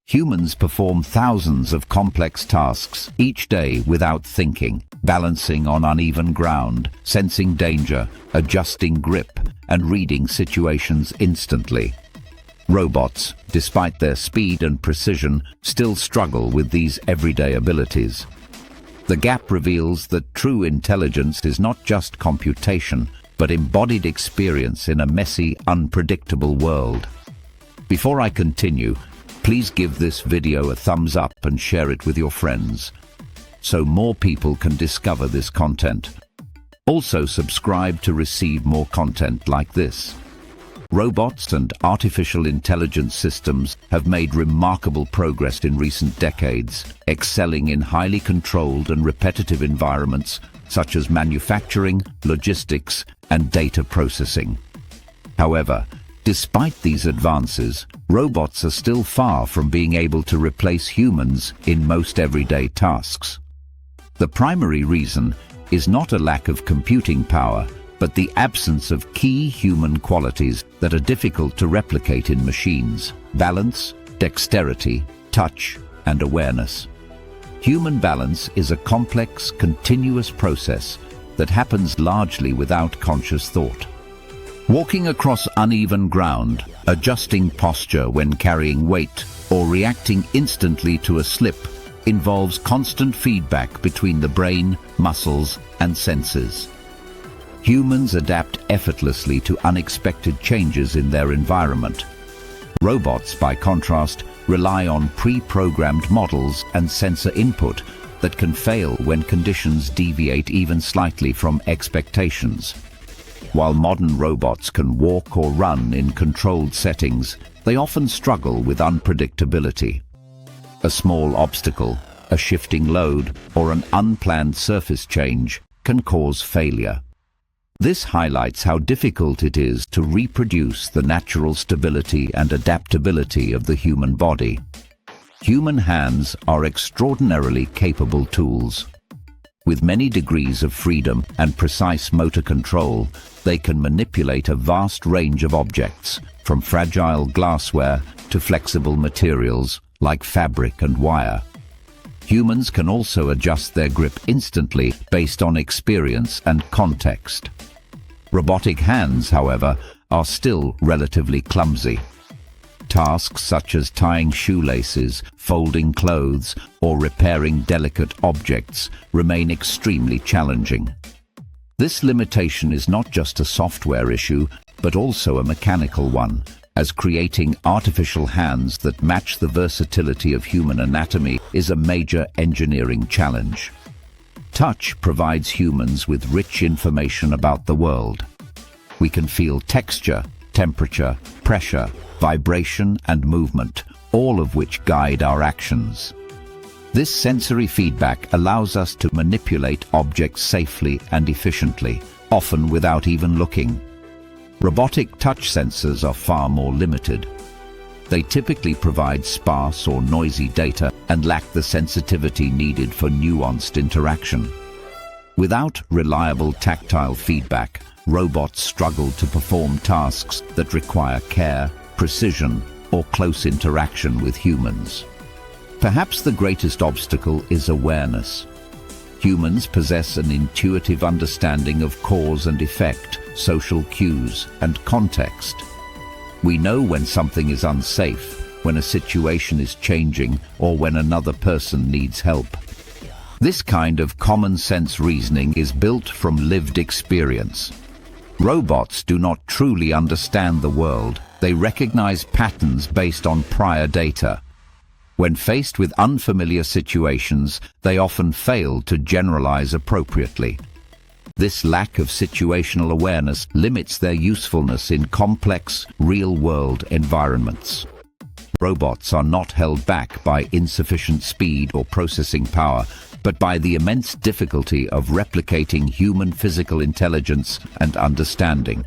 Humans perform thousands of complex tasks each day without thinking, balancing on uneven ground, sensing danger, adjusting grip, and reading situations instantly. Robots, despite their speed and precision, still struggle with these everyday abilities. The gap reveals that true intelligence is not just computation, but embodied experience in a messy, unpredictable world. Before I continue, please give this video a thumbs up and share it with your friends, so more people can discover this content. Also subscribe to receive more content like this. Robots and artificial intelligence systems have made remarkable progress in recent decades, excelling in highly controlled and repetitive environments such as manufacturing, logistics, and data processing. However, despite these advances, robots are still far from being able to replace humans in most everyday tasks. The primary reason is not a lack of computing power, but the absence of key human qualities that are difficult to replicate in machines: balance, dexterity, touch, and awareness. Human balance is a complex, continuous process that happens largely without conscious thought. Walking across uneven ground, adjusting posture when carrying weight, or reacting instantly to a slip involves constant feedback between the brain, muscles, and senses. Humans adapt effortlessly to unexpected changes in their environment. Robots, by contrast, rely on pre-programmed models and sensor input that can fail when conditions deviate even slightly from expectations. While modern robots can walk or run in controlled settings, they often struggle with unpredictability. A small obstacle, a shifting load, or an unplanned surface change can cause failure. This highlights how difficult it is to reproduce the natural stability and adaptability of the human body. Human hands are extraordinarily capable tools. With many degrees of freedom and precise motor control, they can manipulate a vast range of objects, from fragile glassware to flexible materials like fabric and wire. Humans can also adjust their grip instantly based on experience and context. Robotic hands, however, are still relatively clumsy. Tasks such as tying shoelaces, folding clothes, or repairing delicate objects remain extremely challenging. This limitation is not just a software issue, but also a mechanical one, as creating artificial hands that match the versatility of human anatomy is a major engineering challenge. Touch provides humans with rich information about the world. We can feel texture, temperature, pressure, vibration, and movement, all of which guide our actions. This sensory feedback allows us to manipulate objects safely and efficiently, often without even looking. Robotic touch sensors are far more limited. They typically provide sparse or noisy data and lack the sensitivity needed for nuanced interaction. Without reliable tactile feedback, robots struggle to perform tasks that require care, precision, or close interaction with humans. Perhaps the greatest obstacle is awareness. Humans possess an intuitive understanding of cause and effect, social cues, and context. We know when something is unsafe, when a situation is changing, or when another person needs help. This kind of common-sense reasoning is built from lived experience. Robots do not truly understand the world. They recognize patterns based on prior data. When faced with unfamiliar situations, they often fail to generalize appropriately. This lack of situational awareness limits their usefulness in complex, real-world environments. Robots are not held back by insufficient speed or processing power, but by the immense difficulty of replicating human physical intelligence and understanding.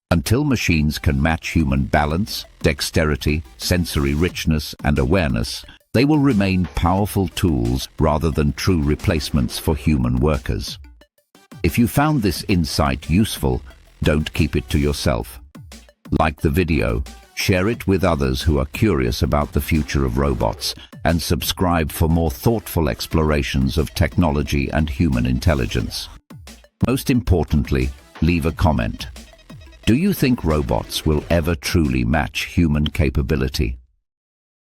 Until machines can match human balance, dexterity, sensory richness, and awareness, they will remain powerful tools rather than true replacements for human workers. If you found this insight useful, don't keep it to yourself. Like the video, Share it with others who are curious about the future of robots, and subscribe for more thoughtful explorations of technology and human intelligence. Most importantly, leave a comment. Do you think robots will ever truly match human capability?